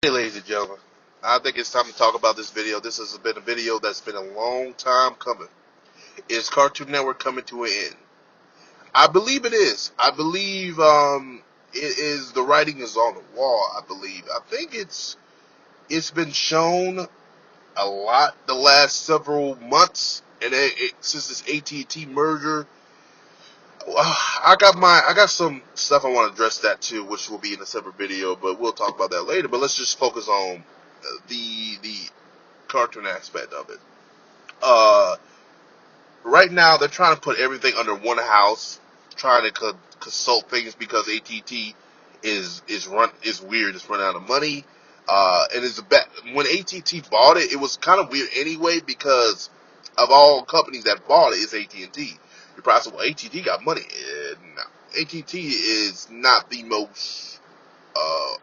Hey, ladies and gentlemen, I think it's time to talk about this video. This has been a video that's been a long time coming. Is Cartoon Network coming to an end? I believe it is. I believe it is. The writing is on the wall. I believe. I think it's been shown a lot the last several months, and since this AT&T merger. I got some stuff I want to address that too, which will be in a separate video, but we'll talk about that later. But let's just focus on the cartoon aspect of it. Uh, right now they're trying to put everything under one house, trying to consult things because AT&T is weird. It's running out of money. And it's when AT&T bought it, it was kind of weird anyway because of all companies that bought it, it's AT&T. You probably say, well, AT&T got money. No. AT&T is not the most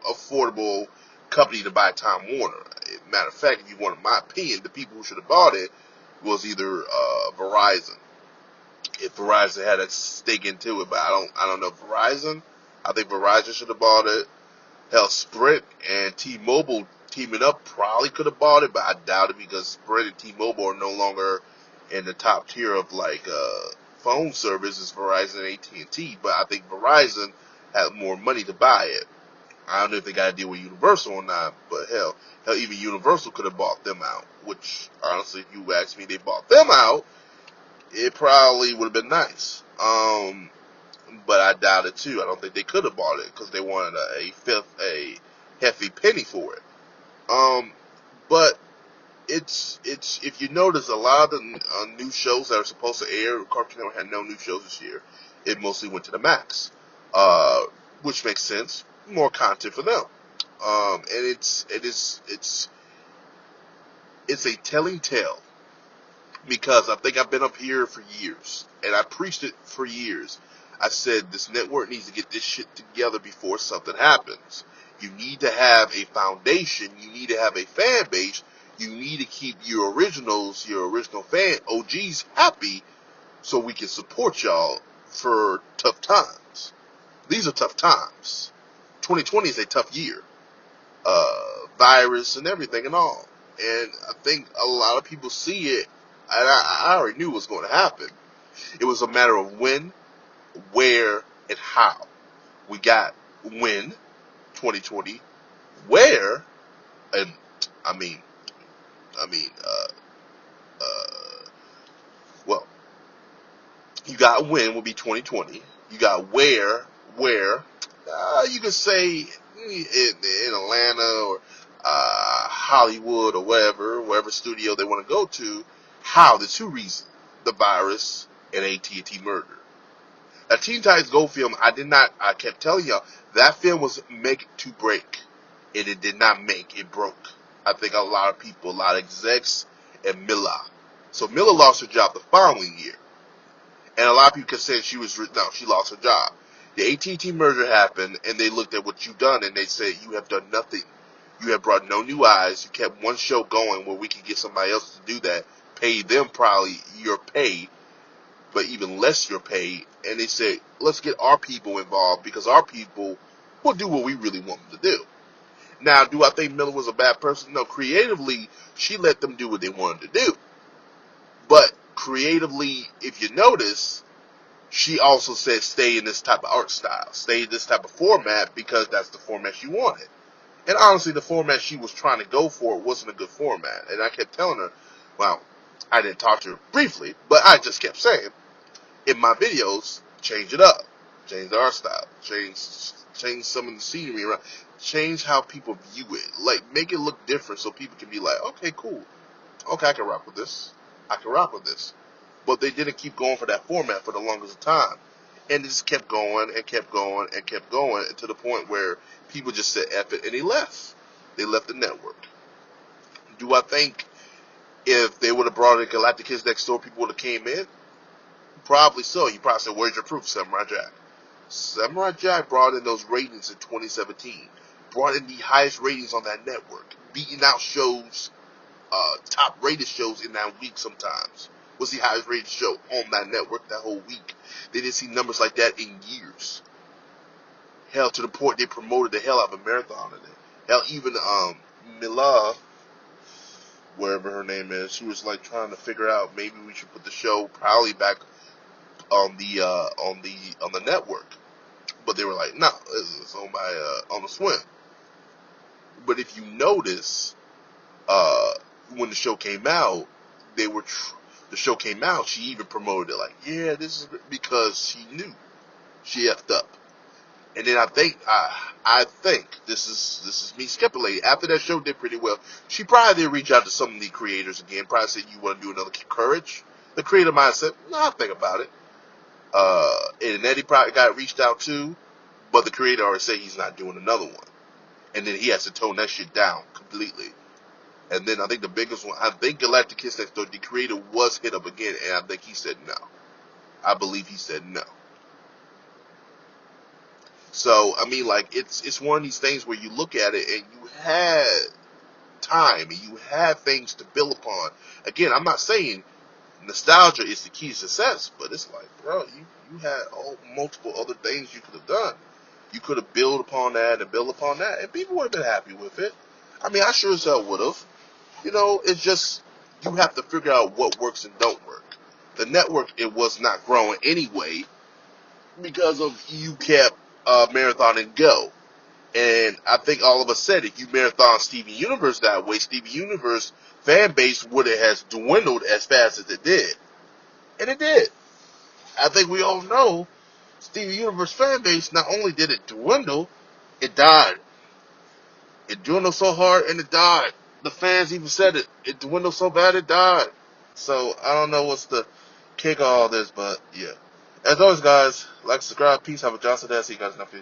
affordable company to buy Time Warner. Matter of fact, if you want my opinion, the people who should have bought it was either Verizon. If Verizon had a stake into it, but I don't know Verizon. I think Verizon should have bought it. Hell, Sprint and T-Mobile teaming up probably could have bought it, but I doubt it because Sprint and T-Mobile are no longer in the top tier of phone services, Verizon and AT&T. But I think Verizon had more money to buy it. I don't know if they got to deal with Universal or not, but hell, even Universal could have bought them out. Which, honestly, if you ask me, they bought them out, it probably would have been nice. But I doubt it too. I don't think they could have bought it because they wanted a hefty penny for it. But it's if you notice, a lot of the new shows that are supposed to air, Cartoon Network had no new shows this year. It mostly went to the Max, which makes sense. More content for them. And it's a telling tale because I think I've been up here for years and I preached it for years. I said this network needs to get this shit together before something happens. You need to have a foundation. You need to have a fan base. You need to keep your originals, your original fan OGs happy so we can support y'all for tough times. These are tough times. 2020 is a tough year. Virus and everything and all. And I think a lot of people see it, and I already knew what was going to happen. It was a matter of when, where, and how. We got when, 2020, where, and I mean, well, you got when will be 2020. You got where, you could say in Atlanta or Hollywood or wherever studio they want to go to. How? The two reasons: the virus and AT&T murder. A Teen Titans Go film, I kept telling y'all, that film was make to break. And it did not make, it broke. I think a lot of people, a lot of execs, and Mila. So Mila lost her job the following year. And a lot of people kept saying she lost her job. The AT&T merger happened, and they looked at what you've done, and they said, you have done nothing. You have brought no new eyes. You kept one show going where we could get somebody else to do that, pay them probably your pay, but even less your pay. And they said, let's get our people involved because our people will do what we really want them to do. Now, do I think Miller was a bad person? No, creatively, she let them do what they wanted to do. But creatively, if you notice, she also said stay in this type of art style, stay in this type of format because that's the format she wanted. And honestly, the format she was trying to go for wasn't a good format. And I kept telling her, well, I didn't talk to her briefly, but I just kept saying, in my videos, change it up. Change the art style. Change some of the scenery around. Change how people view it. Like, make it look different so people can be like, okay, cool. Okay, I can rock with this. I can rock with this. But they didn't keep going for that format for the longest time. And it just kept going and kept going and kept going to the point where people just said F it and they left. They left the network. Do I think if they would have brought in Galactic Kids Next Door, people would have came in? Probably so. You probably said, where's your proof, Samurai Jack? Samurai Jack brought in those ratings in 2017. Brought in the highest ratings on that network. Beating out shows, top rated shows in that week sometimes. Was the highest rated show on that network that whole week. They didn't see numbers like that in years. Hell, to the point they promoted the hell out of a marathon in it. Hell, even Mila, wherever her name is, she was like trying to figure out maybe we should put the show probably back on the network, but they were like, no, it's on on the Swim. But if you notice, when the show came out, the show came out. She even promoted it like, yeah, this is because she knew she effed up. And then I think this is me speculating. After that show did pretty well, she probably did reach out to some of the creators again. Probably said, you want to do another Courage? The creator mindset, no, I'll think about it. And Eddie probably got reached out to, but the creator already said he's not doing another one. And then he has to tone that shit down completely. And then I think the biggest one, I think Galactic Kiss Next Door, the creator was hit up again, and I think he said no. I believe he said no. So, I mean, like, it's one of these things where you look at it and you had time and you had things to build upon. Again, I'm not saying nostalgia is the key to success, but it's like, bro, you had multiple other things you could have done. You could have built upon that and built upon that, and people would have been happy with it. I mean, I sure as hell would have. You know, it's just, you have to figure out what works and don't work. The network, it was not growing anyway because of you kept Marathon and Go. And I think all of us said, if you marathon Steven Universe that way, Steven Universe fan base would have has dwindled as fast as it did. And it did. I think we all know Steven Universe fan base, not only did it dwindle, it died. It dwindled so hard and it died. The fans even said it. It dwindled so bad it died. So I don't know what's the kick of all this, but yeah. As always, guys, like, subscribe, peace, have a Johnson day. See you guys in the next video.